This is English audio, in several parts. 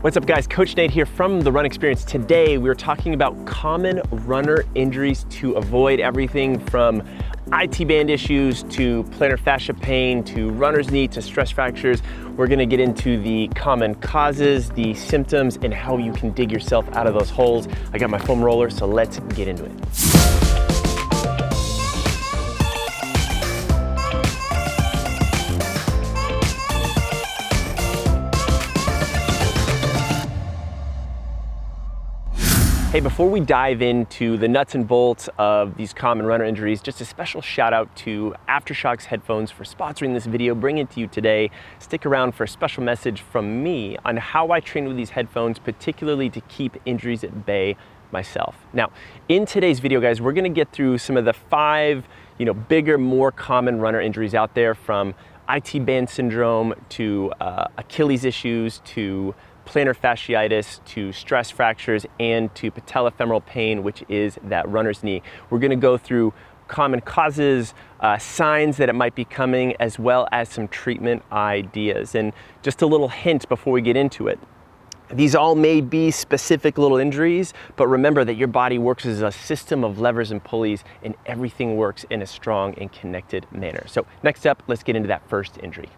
What's up guys, Coach Nate here from The Run Experience. Today we're talking about common runner injuries to avoid, everything from IT band issues to plantar fascia pain to runner's knee to stress fractures. We're gonna get into the common causes, the symptoms, and how you can dig yourself out of those holes. I got my foam roller, so let's get into it. Hey, before we dive into the nuts and bolts of these common runner injuries, just a special shout out to Aftershokz headphones for sponsoring this video, bringing it to you today. Stick around for a special message from me on how I train with these headphones, particularly to keep injuries at bay myself. Now, in today's video, guys, we're gonna get through some of the five, bigger, more common runner injuries out there, from IT band syndrome to Achilles issues to plantar fasciitis to stress fractures and to patellofemoral pain, which is that runner's knee. We're gonna go through common causes, signs that it might be coming, as well as some treatment ideas. And just a little hint before we get into it. These all may be specific little injuries, but remember that your body works as a system of levers and pulleys, and everything works in a strong and connected manner. So next up, let's get into that first injury.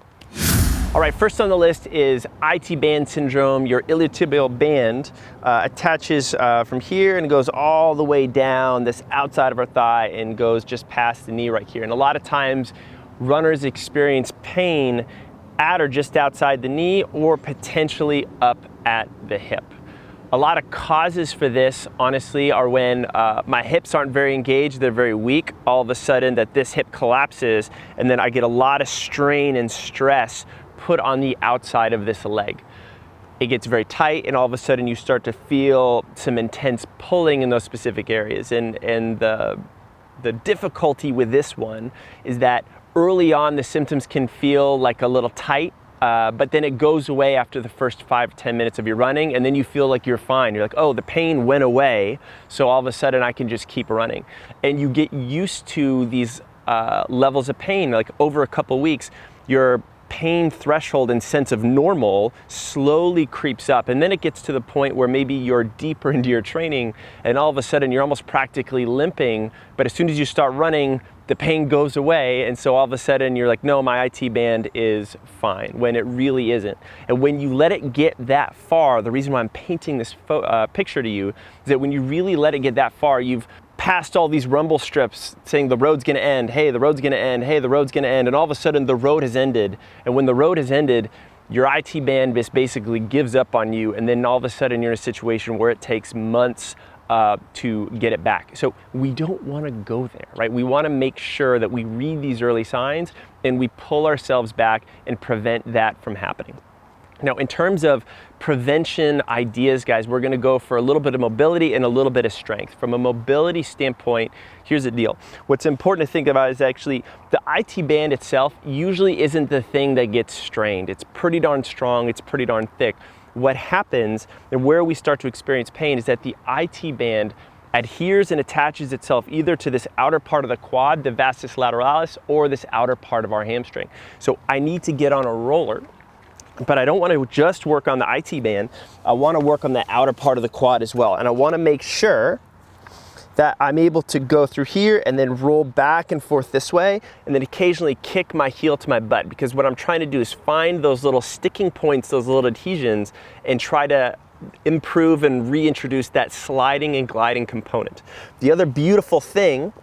All right, first on the list is IT band syndrome. Your iliotibial band attaches from here and goes all the way down this outside of our thigh and goes just past the knee right here. And a lot of times runners experience pain at or just outside the knee, or potentially up at the hip. A lot of causes for this, honestly, are when my hips aren't very engaged, they're very weak. All of a sudden that this hip collapses, and then I get a lot of strain and stress put on the outside of this leg. It gets very tight, and all of a sudden you start to feel some intense pulling in those specific areas. And the difficulty with this one is that early on the symptoms can feel like a little tight, but then it goes away after the first 5 to 10 minutes of your running, and then you feel like you're fine. You're like, oh, the pain went away, so all of a sudden I can just keep running. And you get used to these levels of pain. Like over a couple weeks, your pain threshold and sense of normal slowly creeps up, and then it gets to the point where maybe you're deeper into your training and all of a sudden you're almost practically limping, but as soon as you start running, the pain goes away, and so all of a sudden you're like, no, my IT band is fine, when it really isn't. And when you let it get that far, the reason why I'm painting this picture to you is that when you really let it get that far, you've past all these rumble strips saying the road's gonna end, hey, the road's gonna end, hey, the road's gonna end, and all of a sudden the road has ended. And when the road has ended, your IT band basically gives up on you, and then all of a sudden you're in a situation where it takes months to get it back. So we don't wanna go there, right? We wanna make sure that we read these early signs and we pull ourselves back and prevent that from happening. Now, in terms of prevention ideas, guys, we're gonna go for a little bit of mobility and a little bit of strength. From a mobility standpoint, here's the deal. What's important to think about is actually the IT band itself usually isn't the thing that gets strained. It's pretty darn strong, it's pretty darn thick. What happens and where we start to experience pain is that the IT band adheres and attaches itself either to this outer part of the quad, the vastus lateralis, or this outer part of our hamstring. So I need to get on a roller, but I don't want to just work on the IT band. I want to work on the outer part of the quad as well. And I want to make sure that I'm able to go through here and then roll back and forth this way, and then occasionally kick my heel to my butt, because what I'm trying to do is find those little sticking points, those little adhesions, and try to improve and reintroduce that sliding and gliding component. The other beautiful thing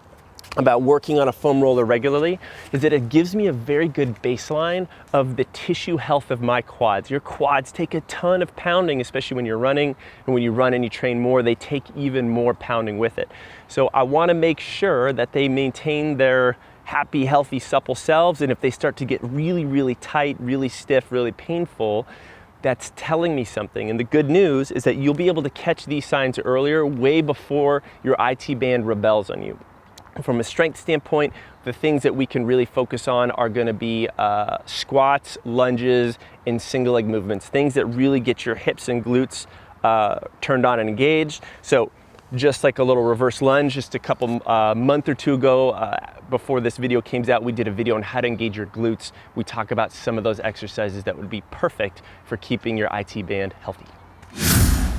about working on a foam roller regularly is that it gives me a very good baseline of the tissue health of my quads. Your quads take a ton of pounding, especially when you're running, and when you run and you train more, they take even more pounding with it. So I want to make sure that they maintain their happy, healthy, supple selves, and if they start to get really, really tight, really stiff, really painful, that's telling me something. And the good news is that you'll be able to catch these signs earlier, way before your IT band rebels on you. From a strength standpoint, the things that we can really focus on are gonna be squats, lunges, and single leg movements, things that really get your hips and glutes turned on and engaged. So just like a little reverse lunge, just a couple month or two ago, before this video came out, we did a video on how to engage your glutes. We talk about some of those exercises that would be perfect for keeping your IT band healthy.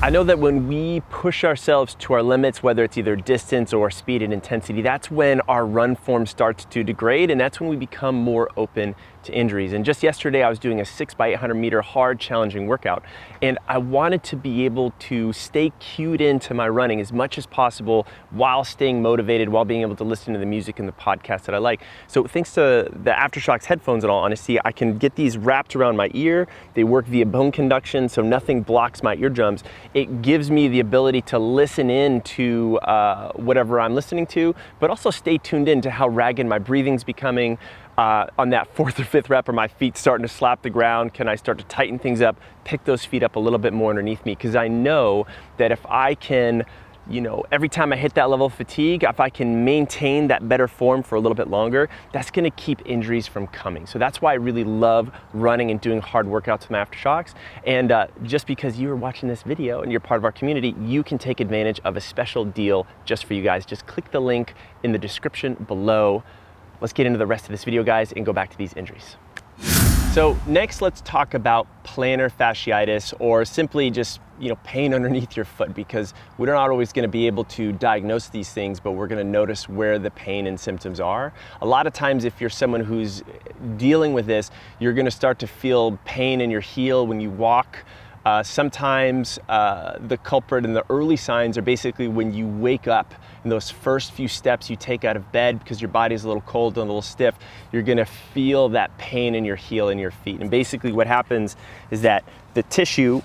I know that when we push ourselves to our limits, whether it's either distance or speed and intensity, that's when our run form starts to degrade, and that's when we become more open to injuries. And just yesterday I was doing a 6x800 meter hard challenging workout, and I wanted to be able to stay cued into my running as much as possible while staying motivated, while being able to listen to the music and the podcast that I like. So thanks to the Aftershokz headphones, in all honesty, I can get these wrapped around my ear. They work via bone conduction, so nothing blocks my eardrums. It gives me the ability to listen in to whatever I'm listening to, but also stay tuned in to how ragged my breathing's becoming. On that 4th or 5th rep, are my feet starting to slap the ground? Can I start to tighten things up, pick those feet up a little bit more underneath me? Because I know that if I can, every time I hit that level of fatigue, if I can maintain that better form for a little bit longer, that's gonna keep injuries from coming. So that's why I really love running and doing hard workouts with my Aftershokz. And just because you are watching this video and you're part of our community, you can take advantage of a special deal just for you guys. Just click the link in the description below. Let's get into the rest of this video, guys, and go back to these injuries. So next, let's talk about plantar fasciitis, or simply just pain underneath your foot, because we're not always going to be able to diagnose these things, but we're going to notice where the pain and symptoms are. A lot of times, if you're someone who's dealing with this, you're going to start to feel pain in your heel when you walk. Sometimes the culprit and the early signs are basically when you wake up and those first few steps you take out of bed because your body's a little cold and a little stiff, you're gonna feel that pain in your heel and your feet. And basically what happens is that the tissue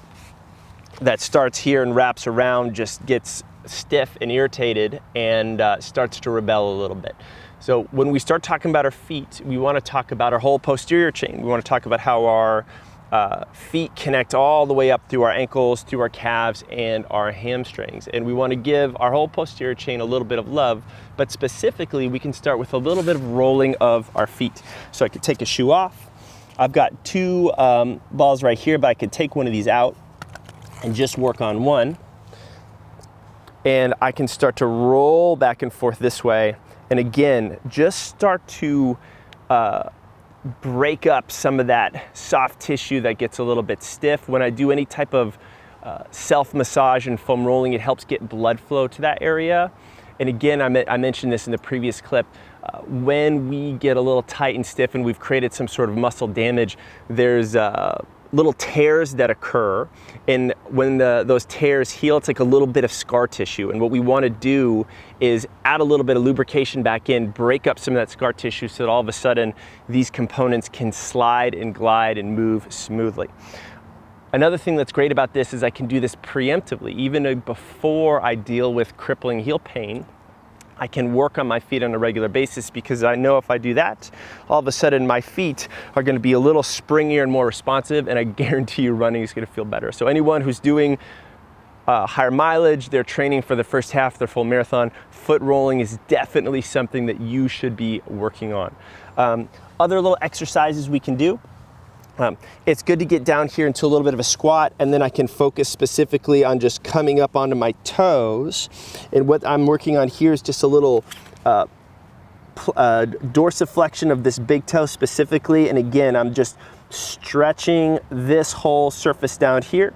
that starts here and wraps around just gets stiff and irritated and starts to rebel a little bit. So when we start talking about our feet, we wanna talk about our whole posterior chain. We wanna talk about how our feet connect all the way up through our ankles, through our calves, and our hamstrings. And we want to give our whole posterior chain a little bit of love, but specifically we can start with a little bit of rolling of our feet. So I could take a shoe off. I've got two balls right here, but I could take one of these out and just work on one. And I can start to roll back and forth this way. And again, just start to break up some of that soft tissue that gets a little bit stiff. When I do any type of self-massage and foam rolling, it helps get blood flow to that area. And again, I mentioned this in the previous clip, when we get a little tight and stiff and we've created some sort of muscle damage, there's little tears that occur, and when those tears heal, it's like a little bit of scar tissue. And what we want to do is add a little bit of lubrication back in, break up some of that scar tissue so that all of a sudden these components can slide and glide and move smoothly. Another thing that's great about this is I can do this preemptively. Even before I deal with crippling heel pain, I can work on my feet on a regular basis, because I know if I do that, all of a sudden my feet are going to be a little springier and more responsive, and I guarantee you running is going to feel better. So anyone who's doing higher mileage, they're training for the first half of their full marathon, foot rolling is definitely something that you should be working on. Other little exercises we can do. It's good to get down here into a little bit of a squat, and then I can focus specifically on just coming up onto my toes. And what I'm working on here is just a little dorsiflexion of this big toe specifically. And again, I'm just stretching this whole surface down here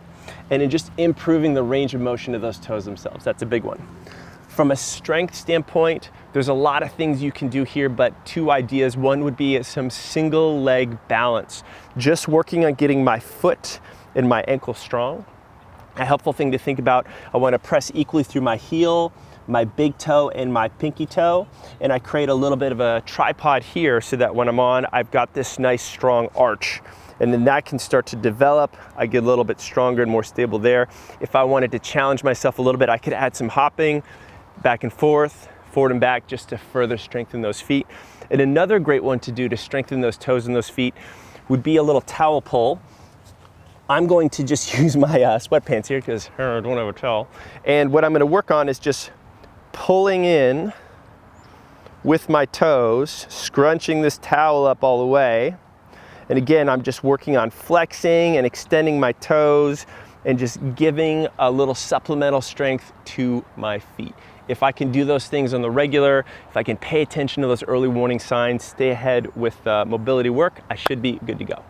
and then just improving the range of motion of those toes themselves. That's a big one. From a strength standpoint, there's a lot of things you can do here, but two ideas. One would be some single leg balance. Just working on getting my foot and my ankle strong. A helpful thing to think about, I want to press equally through my heel, my big toe, and my pinky toe. And I create a little bit of a tripod here so that when I'm on, I've got this nice strong arch. And then that can start to develop. I get a little bit stronger and more stable there. If I wanted to challenge myself a little bit, I could add some hopping back and forth, forward and back, just to further strengthen those feet. And another great one to do to strengthen those toes and those feet would be a little towel pull. I'm going to just use my sweatpants here because I don't have a towel. And what I'm going to work on is just pulling in with my toes, scrunching this towel up all the way. And again, I'm just working on flexing and extending my toes and just giving a little supplemental strength to my feet. If I can do those things on the regular, if I can pay attention to those early warning signs, stay ahead with mobility work, I should be good to go.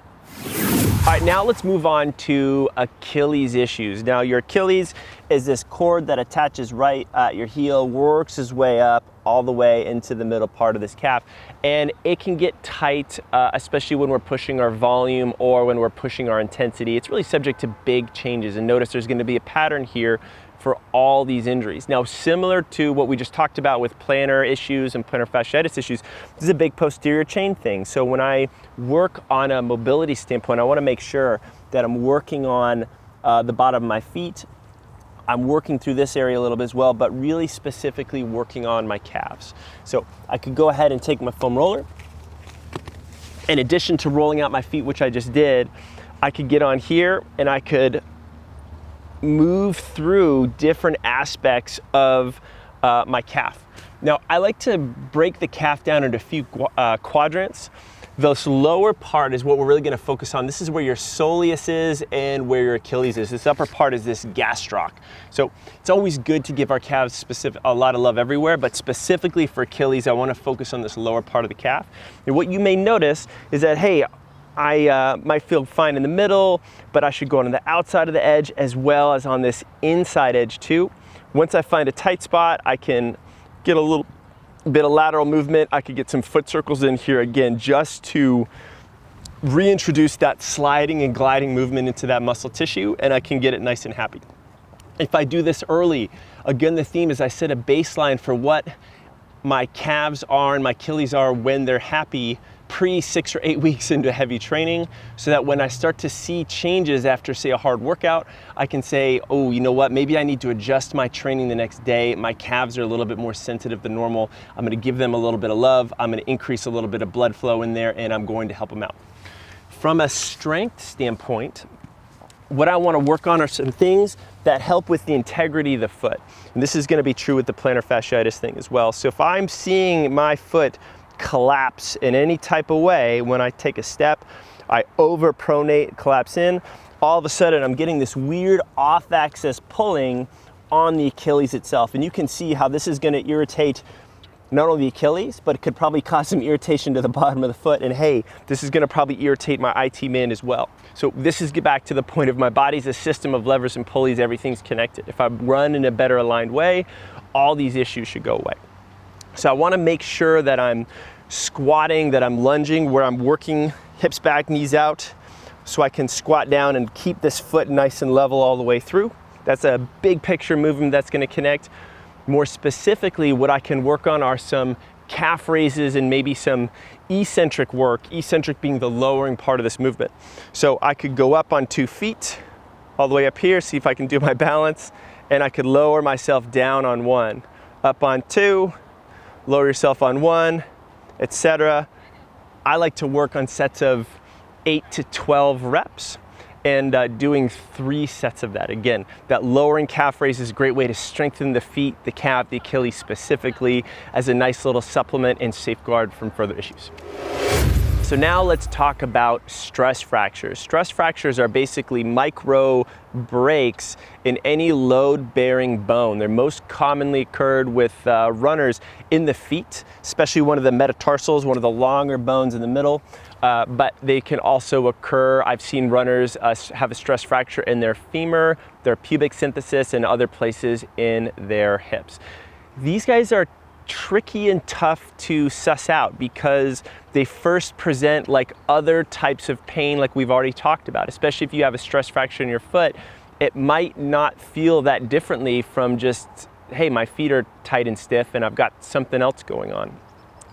All right, now let's move on to Achilles issues. Now, your Achilles is this cord that attaches right at your heel, works its way up all the way into the middle part of this calf, and it can get tight, especially when we're pushing our volume or when we're pushing our intensity. It's really subject to big changes, and notice there's going to be a pattern here for all these injuries. Now, similar to what we just talked about with plantar issues and plantar fasciitis issues, this is a big posterior chain thing. So when I work on a mobility standpoint, I want to make sure that I'm working on the bottom of my feet. I'm working through this area a little bit as well, but really specifically working on my calves. So I could go ahead and take my foam roller. In addition to rolling out my feet, which I just did, I could get on here and I could move through different aspects of my calf. Now, I like to break the calf down into a few quadrants. This lower part is what we're really going to focus on. This is where your soleus is and where your Achilles is. This upper part is this gastroc. So it's always good to give our calves a lot of love everywhere, but specifically for Achilles, I want to focus on this lower part of the calf. And what you may notice is that, hey, I might feel fine in the middle, but I should go on the outside of the edge as well as on this inside edge too. Once I find a tight spot, I can get a little bit of lateral movement. I could get some foot circles in here again, just to reintroduce that sliding and gliding movement into that muscle tissue, and I can get it nice and happy. If I do this early, again, the theme is I set a baseline for what my calves are and my Achilles are when they're happy pre 6 or 8 weeks into heavy training, so that when I start to see changes after, say, a hard workout, I can say, oh, you know what, maybe I need to adjust my training the next day. My calves are a little bit more sensitive than normal. I'm going to give them a little bit of love. I'm going to increase a little bit of blood flow in there, and I'm going to help them out. From a strength standpoint, what I want to work on are some things that help with the integrity of the foot. And this is going to be true with the plantar fasciitis thing as well. So if I'm seeing my foot collapse in any type of way, when I take a step, I overpronate, collapse in, all of a sudden I'm getting this weird off-axis pulling on the Achilles itself. And you can see how this is going to irritate not only the Achilles, but it could probably cause some irritation to the bottom of the foot. And hey, this is going to probably irritate my IT band as well. So this is back to the point of my body's a system of levers and pulleys. Everything's connected. If I run in a better aligned way, all these issues should go away. So I want to make sure that I'm squatting, that I'm lunging, where I'm working hips back, knees out, so I can squat down and keep this foot nice and level all the way through. That's a big picture movement that's going to connect. More specifically, what I can work on are some calf raises and maybe some eccentric work, eccentric being the lowering part of this movement. So I could go up on 2 feet, all the way up here, see if I can do my balance, and I could lower myself down on 1, up on 2, lower yourself on 1, etc. I like to work on sets of 8 to 12 reps and doing 3 sets of that. Again, that lowering calf raise is a great way to strengthen the feet, the calf, the Achilles specifically, as a nice little supplement and safeguard from further issues. So now let's talk about stress fractures. Stress fractures are basically micro breaks in any load-bearing bone. They're most commonly occurred with runners in the feet, especially one of the metatarsals, one of the longer bones in the middle. But they can also occur, I've seen runners have a stress fracture in their femur, their pubic symphysis, and other places in their hips. These guys are tricky and tough to suss out because they first present like other types of pain like we've already talked about. Especially if you have a stress fracture in your foot, it might not feel that differently from just, hey, my feet are tight and stiff and I've got something else going on.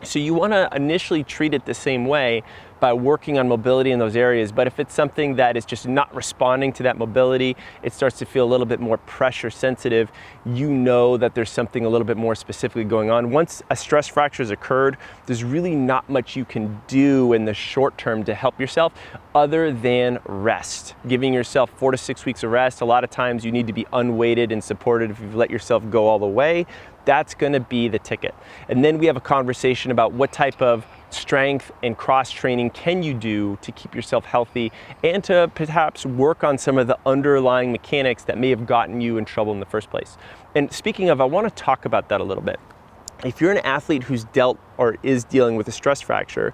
So you want to initially treat it the same way by working on mobility in those areas. But if it's something that is just not responding to that mobility, it starts to feel a little bit more pressure sensitive, you know that there's something a little bit more specifically going on. Once a stress fracture has occurred, there's really not much you can do in the short term to help yourself other than rest. Giving yourself 4 to 6 weeks of rest. A lot of times you need to be unweighted and supported if you've let yourself go all the way. That's going to be the ticket. And then we have a conversation about what type of strength and cross training can you do to keep yourself healthy and to perhaps work on some of the underlying mechanics that may have gotten you in trouble in the first place. And speaking of, I want to talk about that a little bit. If you're an athlete who's dealt or is dealing with a stress fracture,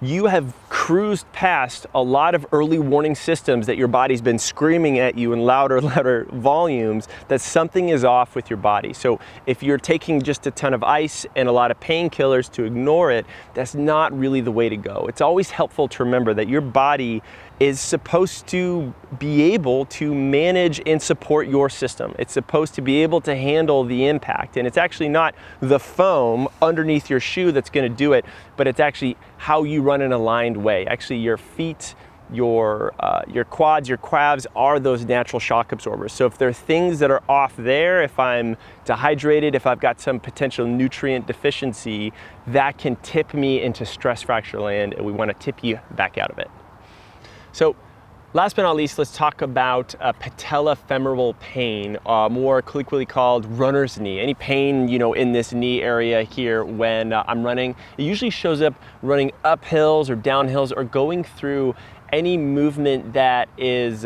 you have cruised past a lot of early warning systems that your body's been screaming at you in louder volumes that something is off with your body. So if you're taking just a ton of ice and a lot of painkillers to ignore it, that's not really the way to go. It's always helpful to remember that your body is supposed to be able to manage and support your system. It's supposed to be able to handle the impact. And it's actually not the foam underneath your shoe that's gonna do it, but it's actually how you run in an aligned way. Actually, your feet, your quads, your calves are those natural shock absorbers. So if there are things that are off there, if I'm dehydrated, if I've got some potential nutrient deficiency, that can tip me into stress fracture land, and we wanna tip you back out of it. So last but not least, let's talk about patellofemoral pain, more colloquially called runner's knee. Any pain, in this knee area here when I'm running. It usually shows up running up hills or down hills or going through any movement that is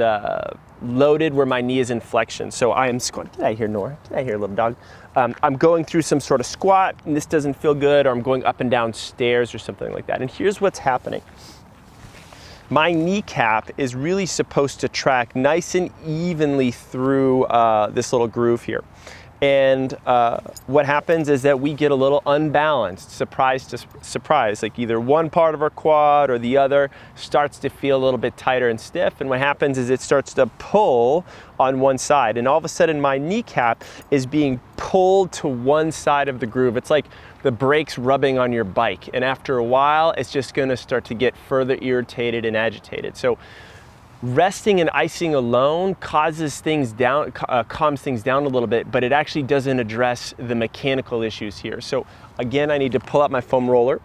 loaded where my knee is in flexion. So I am squatting. Get out of here, Nora. Get out of here, little dog. I'm going through some sort of squat and this doesn't feel good, or I'm going up and down stairs or something like that. And here's what's happening. My kneecap is really supposed to track nice and evenly through this little groove here. And what happens is that we get a little unbalanced, surprise to surprise, like either one part of our quad or the other starts to feel a little bit tighter and stiff. And what happens is it starts to pull on one side. And all of a sudden my kneecap is being pulled to one side of the groove. It's like the brakes rubbing on your bike. And after a while, it's just gonna start to get further irritated and agitated. So resting and icing alone calms things down a little bit, but it actually doesn't address the mechanical issues here. So again, I need to pull out my foam roller.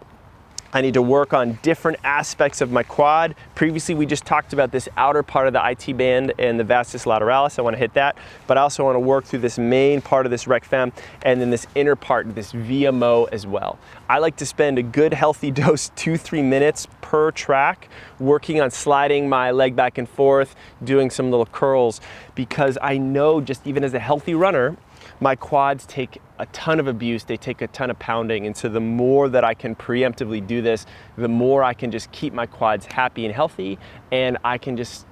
I need to work on different aspects of my quad. Previously, we just talked about this outer part of the IT band and the vastus lateralis. I want to hit that, but I also want to work through this main part of this rec fem and then this inner part, this VMO as well. I like to spend a good healthy dose, 2-3 minutes per track, working on sliding my leg back and forth, doing some little curls, because I know just even as a healthy runner, my quads take a ton of abuse, they take a ton of pounding, and so the more that I can preemptively do this, the more I can just keep my quads happy and healthy, and I can just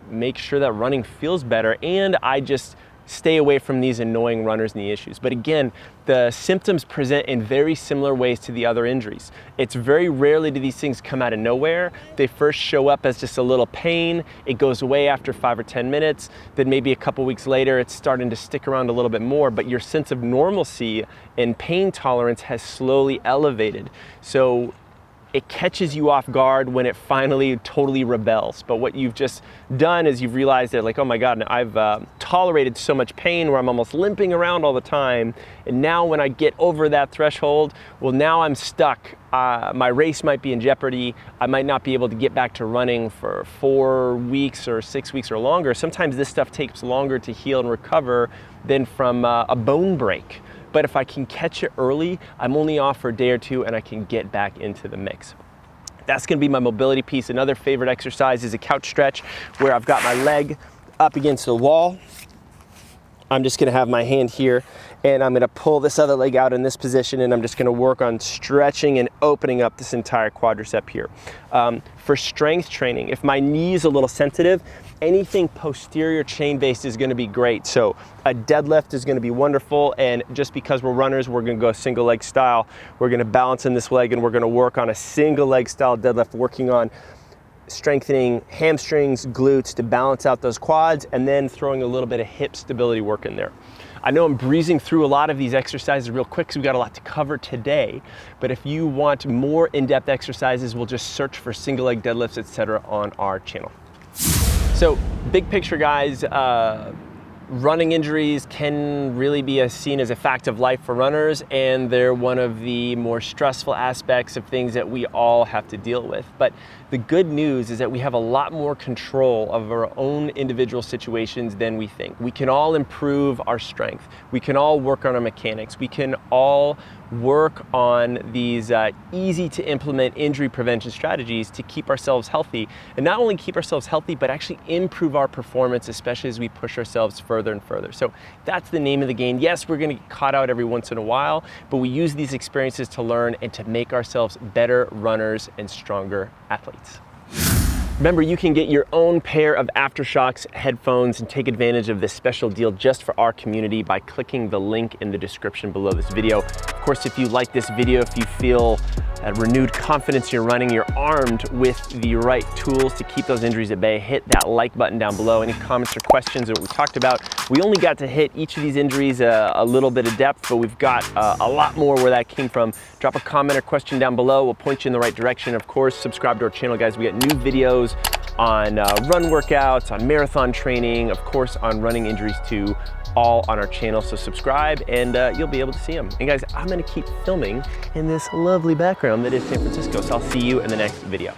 make sure that running feels better, and I just stay away from these annoying runner's knee issues. But again, the symptoms present in very similar ways to the other injuries. It's very rarely do these things come out of nowhere. They first show up as just a little pain. It goes away after 5 or 10 minutes. Then maybe a couple weeks later, it's starting to stick around a little bit more, but your sense of normalcy and pain tolerance has slowly elevated. So it catches you off guard when it finally totally rebels. But what you've just done is you've realized that, like, oh my God, I've tolerated so much pain where I'm almost limping around all the time. And now when I get over that threshold, well, now I'm stuck. My race might be in jeopardy. I might not be able to get back to running for 4 weeks or 6 weeks or longer. Sometimes this stuff takes longer to heal and recover than from a bone break. But if I can catch it early, I'm only off for a day or two and I can get back into the mix. That's gonna be my mobility piece. Another favorite exercise is a couch stretch where I've got my leg up against the wall. I'm just gonna have my hand here and I'm gonna pull this other leg out in this position, and I'm just gonna work on stretching and opening up this entire quadricep here. For strength training, if my knee is a little sensitive, anything posterior chain-based is gonna be great. So a deadlift is gonna be wonderful, and just because we're runners, we're gonna go single leg style. We're gonna balance in this leg and we're gonna work on a single leg style deadlift, working on strengthening hamstrings, glutes to balance out those quads, and then throwing a little bit of hip stability work in there. I know I'm breezing through a lot of these exercises real quick because we've got a lot to cover today, but if you want more in-depth exercises, we'll just search for single leg deadlifts, etc. on our channel. So big picture, guys, running injuries can really be seen as a fact of life for runners, and they're one of the more stressful aspects of things that we all have to deal with. But the good news is that we have a lot more control of our own individual situations than we think. We can all improve our strength. We can all work on our mechanics. We can all work on these easy to implement injury prevention strategies to keep ourselves healthy, and not only keep ourselves healthy, but actually improve our performance, especially as we push ourselves further and further. So that's the name of the game. Yes, we're gonna get caught out every once in a while, but we use these experiences to learn and to make ourselves better runners and stronger athletes. Remember, you can get your own pair of Aftershokz headphones and take advantage of this special deal just for our community by clicking the link in the description below this video. Of course, if you like this video, if you feel renewed confidence in your running, you're armed with the right tools to keep those injuries at bay, hit that like button down below. Any comments or questions that we talked about? We only got to hit each of these injuries a little bit of depth, but we've got a lot more where that came from. Drop a comment or question down below. We'll point you in the right direction. Of course, subscribe to our channel, guys. We got new videos on run workouts, on marathon training, of course on running injuries too, all on our channel. So subscribe and you'll be able to see them. And guys, I'm gonna keep filming in this lovely background that is San Francisco. So I'll see you in the next video.